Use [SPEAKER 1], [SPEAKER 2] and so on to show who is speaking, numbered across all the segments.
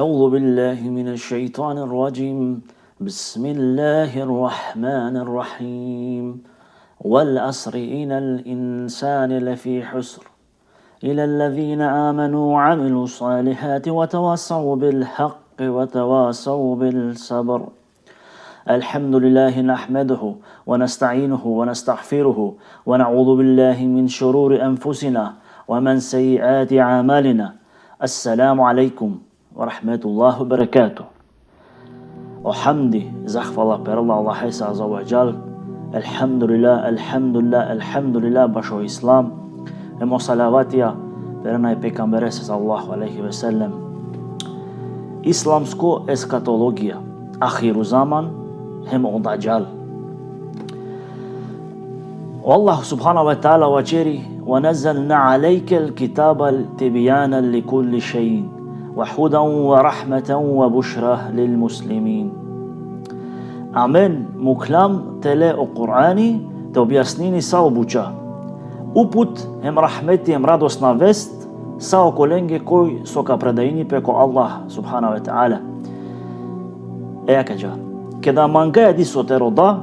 [SPEAKER 1] أعوذ بالله من الشيطان الرجيم بسم الله الرحمن الرحيم والعصر إن الإنسان لفي حسر إلى الذين آمنوا وعملوا الصالحات وتواصوا بالحق وتواصوا بالصبر. الحمد لله نحمده ونستعينه ونستغفره ونعوذ بالله من شرور أنفسنا ومن سيئات أعمالنا. السلام عليكم ورحمة الله وبركاته. وحمدي زخفلا بر الله عز وجل. الحمد لله الحمد لله الحمد لله بشو إسلام. Емо салаватија per најпекамбере саллаху алейхи ве селем. Исламско ескатологија, ахиру заман, хемо даџал. Аллах субхану ва таала вачери: "وَنَزَّلْنَا عَلَيْكَ الْكِتَابَ تِبْيَانًا لِكُلِّ شَيْءٍ وَهُدًى وَرَحْمَةً وَبُشْرًى لِلْمُسْلِمِينَ." Амен, муклам теле о Кур'ани, те објаснини са обуча. Упут ем рахмети ем радосна вест са околенге кој со ка предајни преко Аллах субхана ве таала. Еја кажа, кеда мангаја ди со терода,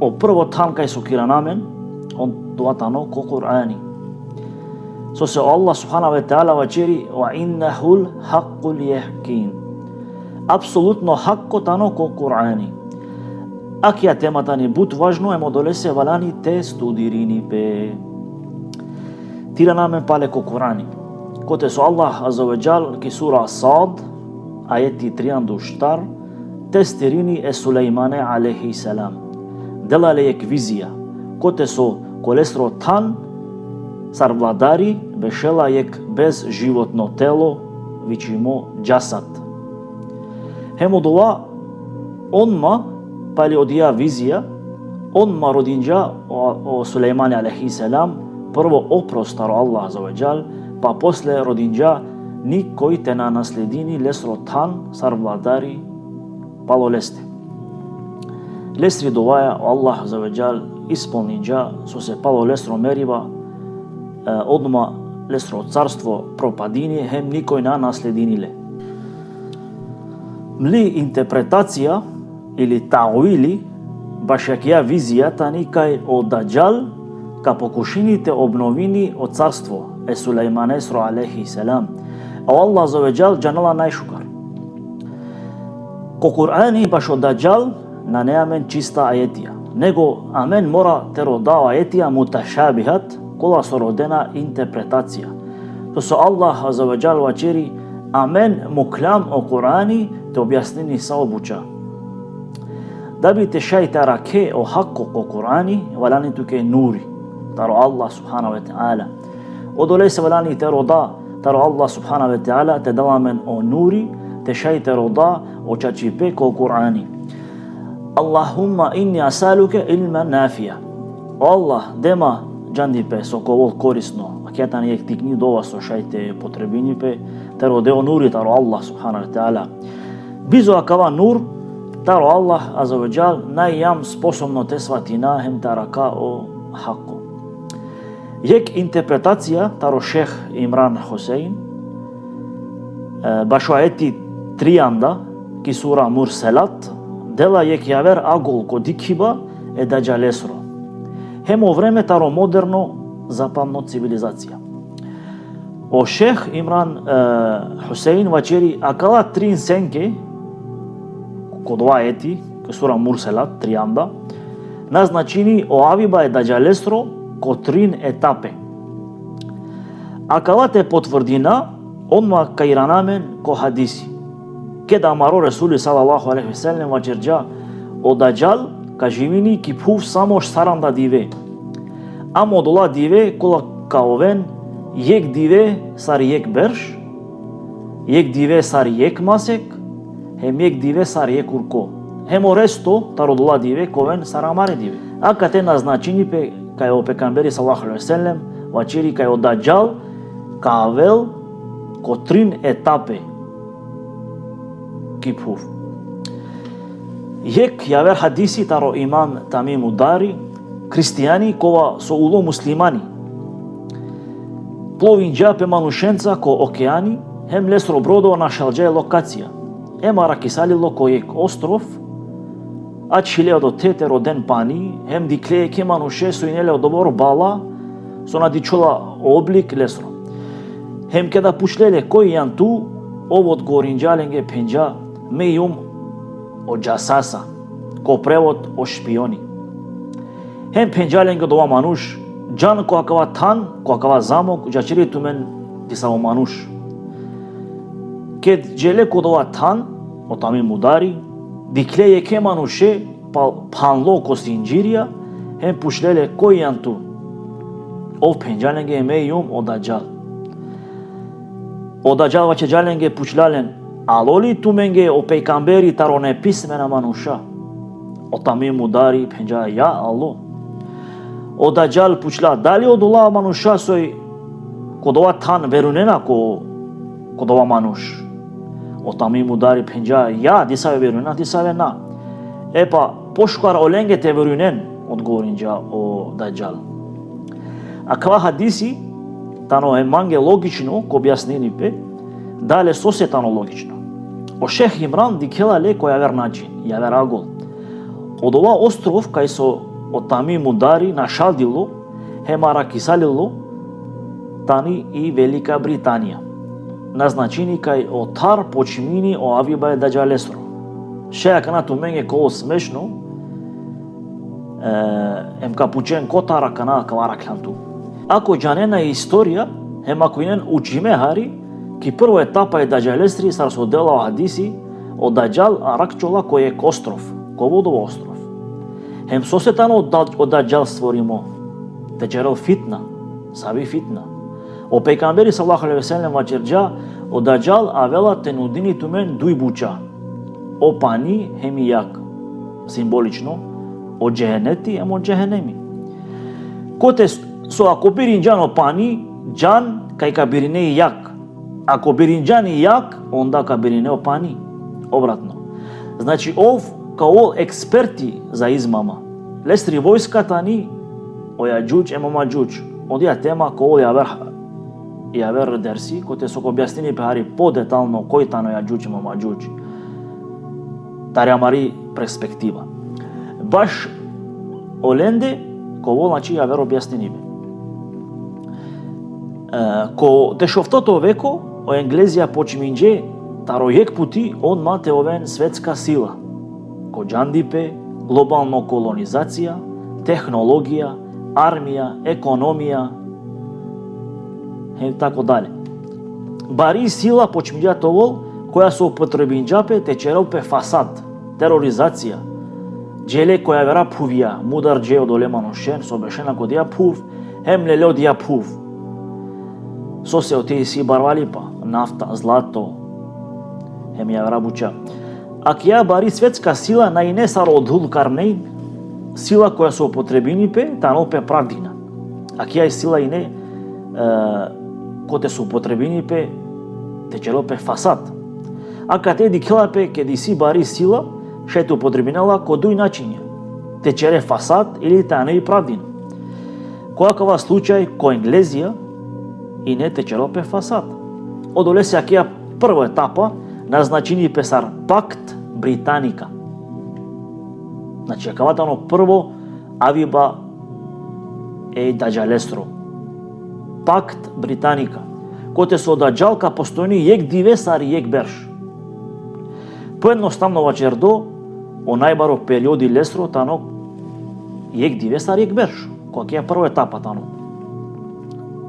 [SPEAKER 1] о прво там кај со киранамен, он дуатано ко Кур'ани. Со се Аллах субхана ве таала вачери: "Ва иннахул хаққул яҳким." Апсолутно хакко тано ко Кур'ани. Акија темата ни бут важно емо долесе валани те студирини пе. Тира намен пале ко Кур'ани. Коте со Аллах аза ва џал ки сура Сад, ајети 3 те стирини е Сулеймане алейхи салам. Делале ек визија. Коте со колестро тан сар владари бешела ек без животно тело, вичимо џасад. Хемо дова онма пали одија визија, онма родинџа о Сулеймане алейхи салам, прво опростаро Аллах аза ва џал, па после родинџа никој те на наследини лесро тан сар владари пало лесте. Лесри доваја Аллах аза ва џал исполнинџа со се пало лесро мерива, одма лесро царство пропадини, хем никој на наслединиле. Мли интерпретација или тауили, баш јакија визијата ни кај о даџал, ка покушините обновини од царство е Сулейманесро алейхи салам. А Аллах аза ва џал џанала најшукар. Ко Кур'ани баш о даџал на неамен чиста ајетија. Него амен мора теродава ајетија муташабихат, кола со родена интерпретација. То со Аллах аза ва џал вачери: "Амен муклам о Кур'ани те објаснини са обуча." Да би те шајта раке о хакко ко Кур'ани, валани туке нури, таро Аллах субхана ве таала. Одоле се валани те рода, таро Аллах субхана ве таала те давамен о нури, те шајте рода о чачипе ко Кур'ани. Аллахумма инни асалуке илма нафија. Аллах дема џандипе со ковол корисно, акјатани ек тикни дова со шајте потребинипе, те роде о нури таро Аллах субхана ве таала. Бизо акава нур, таро Аллах аза ва џал најјам способно те сватина хем тарака о хакко. Јек интерпретација таро шех Имран Хусейн, башо ајети 3 ки сура Мурселат, дела јек јавер агол ко дикиба е даџалесро. Хемо време таро модерно западно цивилизација. О шех Имран Хусейн вачери акала 3 сенке ко два ајети, ко сура Мурселат 3 назначини о авиба е даџалесро ко 3 етапе. Акалате потврдина онма кајранамен ко хадиси. Кеда маро Ресули салаллаху алейхи ве селем вачерџа о даџал каживини ки пув само саранда диве. Амо дола диве кола каовен јек диве сар јек берш, јек диве сар јек масек, хем јек диве сар јек урко. Хемо ресто таро дола диве ковен сар амаре диве. Ака те назначини пе кај о пекамбери саллаллаху алейхи ве селем вачери кај о даџал каавел ко 3 етапе ки пув. Јек јавер хадиси таро имам Тамим Удари, христијани кова со уло муслимани. Пловинџа пе манушенца ко океани, хем лесро бродо на шалџај локација. Ема ракисалило којек остров, а чилео до тете роден пани, хем диклее ке мануше со инелео добор бала, со надичола облик лесро. Хем кеда пушлеле кој јан ту, овод горинџаленге пенџа, мејум о џасаса, ко превод о шпиони. Хем пенџаленге дова мануш, џан коакава тан, коакава замок, џачери тумен тисаво мануш. Кед џеле кодова тан, отами мудари, диклее ке мануше, панло ко синџирија, хем пушлеле кој јан ту. Ов пенџаленге мејум о даџал. O Dađal vaće džalenge pučlalen, aloli tumenge o pejkamberi tarone pismena manusha. O tamim mudari penja ya Allah. O Dađal pučla dali od Allah manusha soj kodova tan verunena kodova manush. O tamim mudari penja ya disave verunena disave na. Epa poškar olenge te verunen odgovorinja o Dađal. A kava hadisi тано е манге логично ко објасненипе, дале сосетано логично. О Шех Имран дикела ле кој јавер начин, јавер агол. Од ова остров кај со отами мудари нашалдило, хемара кисалило, тани и Велика Британија. Назначени кај отар почмини о авиба е даџалесро. Шеја кана туменге кол смешно, ем капучен котара кана кавара кланту. Ако џанена е историја, хем ако инен учиме хари, ки прво етапа е даџалесри сар со дела хадиси, од Даđal аракчола кој е остров, ководов остров. Хем сосетано од Даđal створимо, течерел фитна, саби фитна. О пейкамбери саллаху алейхи ве селем ваџерџа, од Даđal авела тенудини тумен дуј буча. О пани хем и јак, символично, од џехенети ем од џехенеми. Коте со ако бирин џан опани, џан кај кабирине и јак. Ако бирин џан и јак, онда кабирине опани. Обратно. Значи ов као експерти за измама. Лестри војската ни о Јаџуџ емо Маџуџ. Одија тема као јавер дерси, кој со објаснени пехари по-детално кој тано Јаџуџ емо Маџуџ. Тариамари перспектива. Баш оленде кој значи јавер објаснени бе. Ко дешовтото веко, о Енглезија почминџе, таројек пути он мате овен светска сила. Ко џандипе, глобално колонизација, технологија, армија, економија, и тако дале. Бари сила почминџа товол, која со употребинџапе течерелпе фасад, тероризација, џеле која вера пувија, мудар дже од олеманошен, со бешена кодија пув, хем леле одија пув. Со се отеи си барвалипа, нафта, злато, хем ја рабуча. Ако ја бари светска сила на ине сар одхул карнејн, сила која со употребинипе, танопе правдина. Ако ја сила ине, коте со употребинипе, течелопе фасад. Ако те дикелапе, кеди си бари сила, шето употребинала ко дуј начиња. Течере фасад или тане и правдина. Којакава случај ко Енглезија, и не течелопе фасад. Одоле се акија прва етапа назначени песар пакт британика. Значи акаватано прво авиба е даџалесро. Пакт британика. Коте со Даđal ка постојни јек дивесар и јек берш. Поедноставно ваџердо, о најбаров периоди лесро тано јек дивесар јек берш. Која е прва етапа тано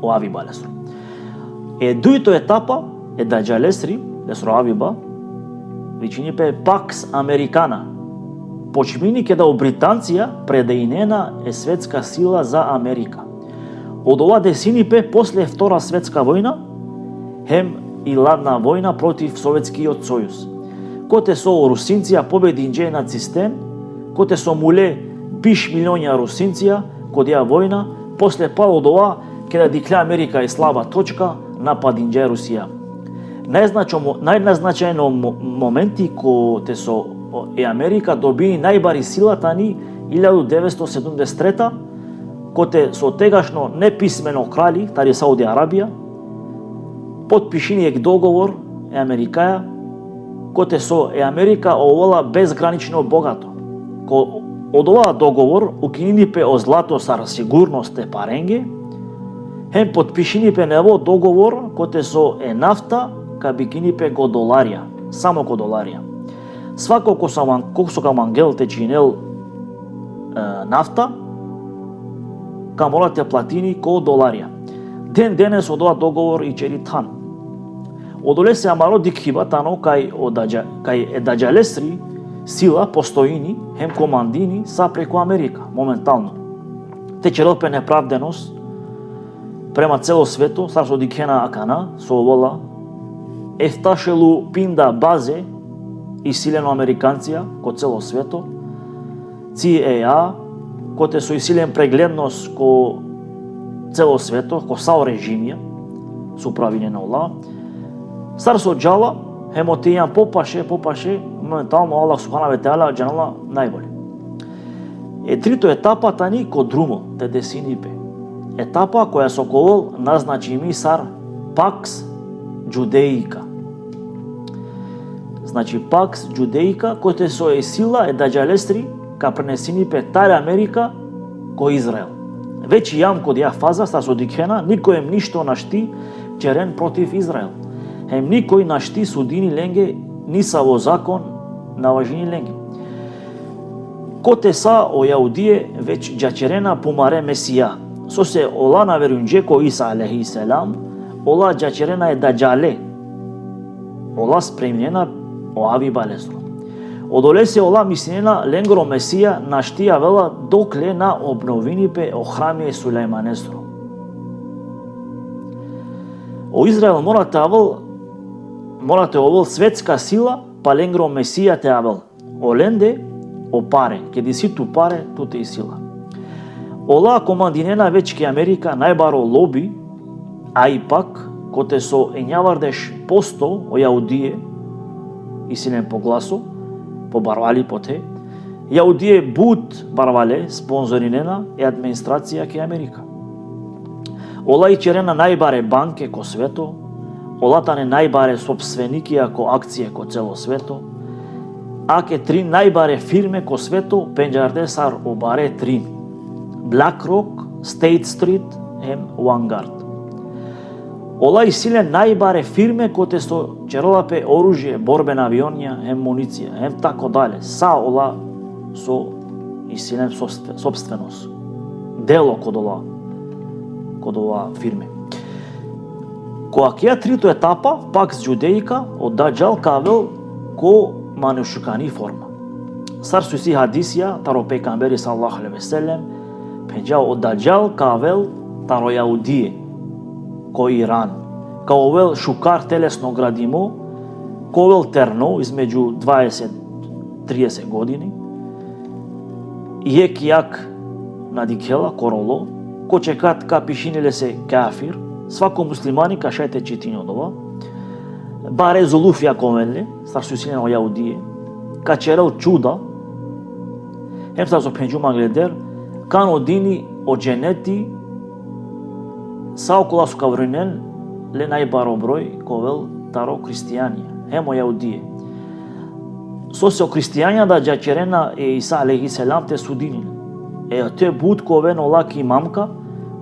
[SPEAKER 1] о авиба лесро. Дуито етапа е даџалесри, лесро авиба, вичинипе пакс американа. Почмини кеда у Британција предеинена е светска сила за Америка. Од ова десинипе после Втора светска војна, хем и ладна војна против Советскиот сојуз. Коте со русинција побединџе нацистен, коте со муле биш милионја русинција, кодија војна, после па од ова, кеда дикле Америка е слаба точка, нападинџе Русија. Најназначајно моменти коте со Америка доби најбари силата ни 1973, коте со тегашно неписмено крали, тари Сауди Арабија, потпишени ек договор е Америкаја, коте со е Америка овола безгранично богато. Од оваа договор укинипе о злато сар сигурност е паренге, хем потпишенипе нево договор коте со е нафта ка бикинипе го доларија, само го доларија. Свако косо камангел те чинел нафта, ка морате платини ко доларија. Ден денес од оваа договор и чери тан. Одоле се амаро дикхиба тано кај е даџалесри сила постоини, хем командини са преку Америка, моментално. Те черпе неправденост према цело свето, сар со дикхена акана, со овола, ефташелу пинда базе и силено американција ко цело свето, CIA, коте со силен прегледност ко цело свето, ко сао режимија, со управиње на ола, сар со джала, хемотијан попаше, моментално Аллах субхана ве теала джанала најболи. Е трито етапа тани ко друмо, те десинипе. Етапа која со ковол назначи мисар Пакс Джудеика. Значи Пакс Джудеика, кој со е сила е даџалестри ка пренесинипе таре Америка ко Израел. Веќе јам код ја фаза ста со дикхена, никој ништо нашти черен против Израел. Хем никој нашти судини ленге ниса во закон на важини ленге. Коте са о јаудие веќе џачерена помаре Месија. Со се ола на верунџе ко Иса алейхи селам, ола џачерена е даџале. Ола спремнена оави балезро. Одоле се ола мислена ленгро Месија наштија вела докле на обновинипе о храме Сулејманезро. О Израел морате овол светска сила, па ленгро Месија те авел. Оленде о паре, ке диситу паре, туте и сила. Ола командинена веќе ке Америка најбаро лоби, а и пак, коте со ењавардеш посто о јаудие, и силен по гласо, по барвали поте, јаудие бут барвале, спонзоринена е администрација ке Америка. Ола и черена најбаре банке ко свето, олатане најбаре собственикија ко акција ко цело свето, а ке три најбаре фирме ко свето пенџарде сар обаре три. BlackRock, State Street, хем Vanguard. Ола и силен најбаре фирме коте со черолапе оружје, борбен авионија, хем муниција, хем тако дале. Са ола со и силен собственост. Дело код ова фирме. Која кеја трито етапа, пак с Джудеика, од даџал кавел ко манушукани форма. Сар суси хадисија, таро пекамбери саллаху алейхи ве селем, пенџал од даџал кавел таро јаудие, ко Иран. Као овел шукар телесно градимо, ко овел терно измеѓу 20-30 години, иек јак на дикела, короло, ко чекат ка пишинеле се кафир, свако муслимани ка шајте читини од ова, баре зулуфија коменле, стар сусилен о јаудие, ка черел чуда, хем стар со пенџума гледер, кан одини о дженети, са окола су кавринен, ле најбаро број, ковел таро христијанија, хем о јаудие. Со се о христијанија да џачерена е Иса алейхи селам те судиниле. Е, те буд ковен олаки мамка,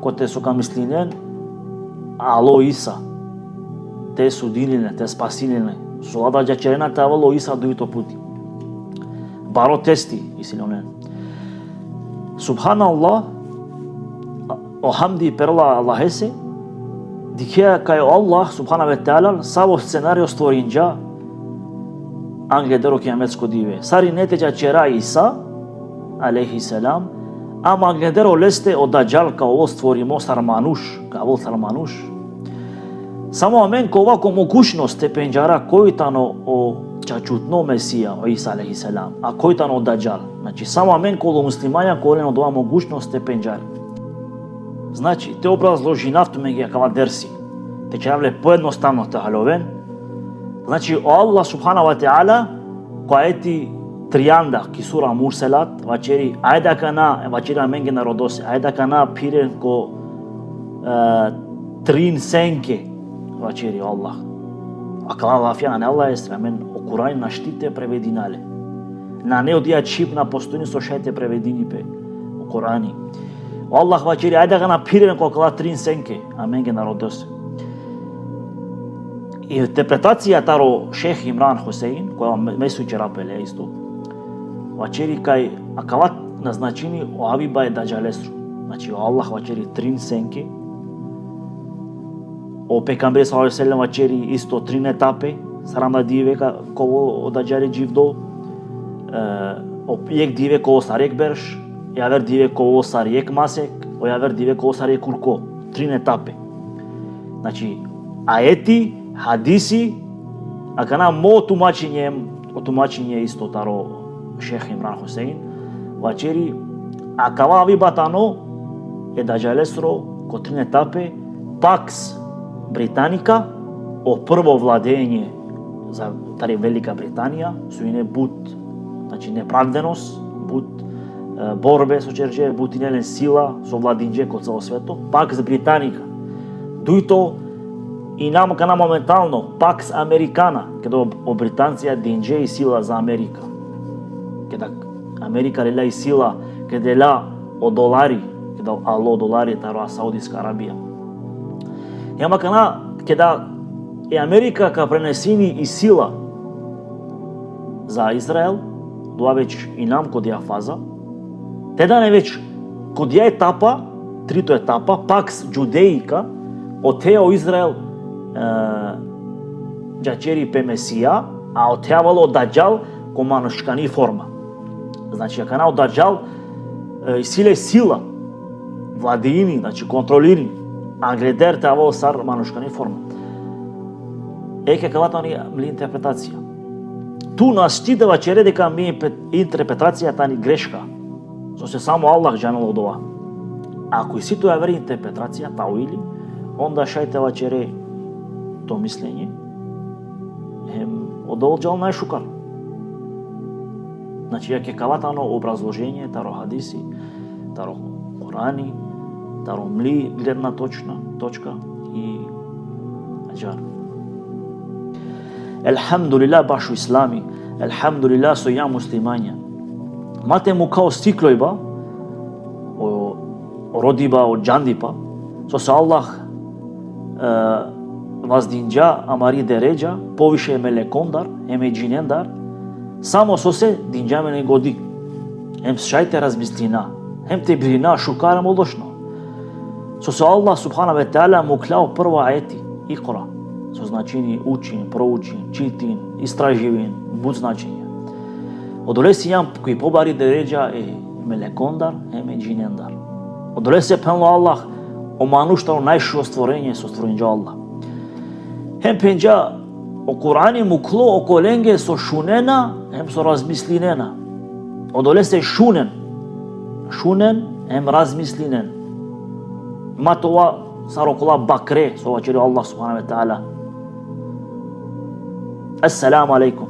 [SPEAKER 1] ко те со камислинен, ало Иса, те судиниле, те спасилиле. Со лада џачерена те авало Иса дуито пути. Баро тести, исилонен. Субханаллах, охамди перла Аллахесе, дикеја кај Аллах, субхана ве теала, саво сценарио створинџа, англедеро кијаметско диве. Сари нете џачера Иса, алейхи селам, ама англедеро лесте од даџал као ово створимо сармануш, као сармануш. Само амен ко овако могушност те пенџара којтано о чачутно Месија, о Иса алейхи селам, а којтано од даџал. Значи, само амен коло муслимања колен од ова могушност те пенџари. Значи, те образложи нафту меѓа кава дерси. Те чавле поедноставно те халовен. Значи, Аллах субхана ва теала, која ети тријанда ки сура Мурселат, вачери, ајда кана, вачери менге народосе, ајда кана пирен ко трин сенке, vaqeri Allah. Akala fjane Allah esra men o Kur'an na štite prevedinale. Na ne odia čip na postojni со шајте преведини пе о Корани. Allah vaqeri ajde ga na pirен колкала 3 senke, a men ge narodos. И интерпретација таро Шех Имран Хусейн, која месу черапеле исто. Vaqeri кај акалат назначени о авиба е даџалесру. Значи Allah vaqeri 3 senke. O pejgamberi sallallahu alejhi ve sellem vaqeri isto 3 etape, saranda dive ково даџале џивдо. O jek dive kovo sarek berš, javer dive kovo sarek masek, o javer dive kovo sarek kurko. 3 etape. Значи, аети, хадиси, акана мо тумачење исто таро Шех Имран Хусейн, вачери, акава ви батано е даџалесро ко 3 етапе, пакс Британика, о прво владење за тари Велика Британија, со ине бут, значи неправденост, бут борбе со черџе, бут инелен сила со владинџе ко цело свето, пакс Британика. Дуито и нам кана моментално пакс Американа, каде о британција динџе и сила за Америка. Каде Америка лела и сила, каде ла о долари, каде ало долари таро Саудиска Арабија. Јама кана каде е Америка ка пренесини и сила за Израел, дуа веќе и нам код ја фаза, те да не веќе код ја етапа, трито етапа, пакс џудеика, отео Израел џачери пе Месија, а отеавало даџал ко манушкани форма. Значи, кана од даџал силе сила, владиини, значи контролирани, а гледер теавало сар манушкани форма. Еке каватани мли интерпретација. Ту нас штитава чере дека ми интерпретацијата ни грешка. Со се само Аллах џанал од ова. Ако и сито ја вери интерпретација, тауили, онда шајтева чере то мислење одолџал најшукар. Значи, ја ке каватано образложење, таро хадиси, таро Корани, таро мли гледна точка и аџар. Елхамдулилlah башу ислами, елхамдулилlah со ја муслимања. Мате му као стиклојба, о родиба, о џандипа, со се Аллах ваздинџа амари дереџа, повише мелекондар, еме џинендар, само со се динџа мене годи. Ем шајте размислина, ем те брина, шукара молошно. Со се Аллах субхана ве таала му клао прво аети, Иқра, со значени учин, проучин, читин, истраживин, буд значење. Одоле си јам кој побари дереџа е мелекондар, еме џинендар. Одоле се пенло Аллах о мануштаро најшо створење со створења Аллах. Хем пенџа о Курани му кло околенге со шунена, хем со размислинена. Одоле се шунен, хем размислинен. Ма тоа сарокола бакре, со вачери Аллах субхана ве таала. Ассаламу алейкум.